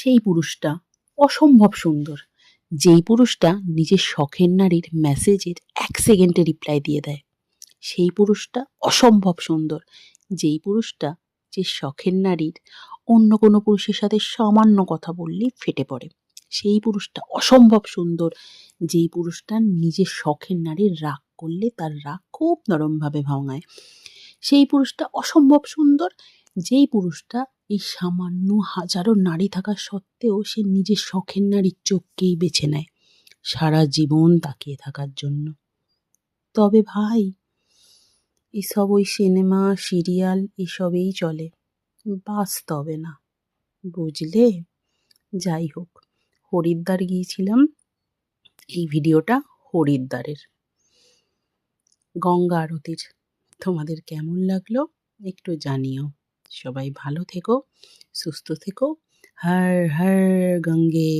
সেই পুরুষটা অসম্ভব সুন্দর, যেই পুরুষটা নিজের শখের নারীর মেসেজের 1 সেকেন্ডে রিপ্লাই দিয়ে দেয়। সেই পুরুষটা অসম্ভব সুন্দর, যেই পুরুষটা যে শখের নারীর অন্য কোনো পুরুষের সাথে সামান্য কথা বললেই ফেটে পড়ে। সেই পুরুষটা অসম্ভব সুন্দর, যেই পুরুষটা নিজের শখের নারীর রাগ করলে তার রাগ খুব নরমভাবে ভাঙায়। সেই পুরুষটা অসম্ভব সুন্দর, যেই পুরুষটা এই সামান্য হাজারো নারী থাকা সত্ত্বেও সে নিজের শখের নারীর চোখকেই বেছে নেয় সারা জীবন তাকিয়ে থাকার জন্য। তবে ভাই, এসব ওই সিনেমা সিরিয়াল এসবেই চলে, বাস্তবে না, বুঝলে? যাই হোক, হরিদ্বার গিয়েছিলাম, এই ভিডিওটা হরিদ্বারের গঙ্গা আরতির। তোমাদের কেমন লাগলো একটু জানিও। সবাই ভালো থেকো, সুস্থ থেকো। হর হর গঙ্গে।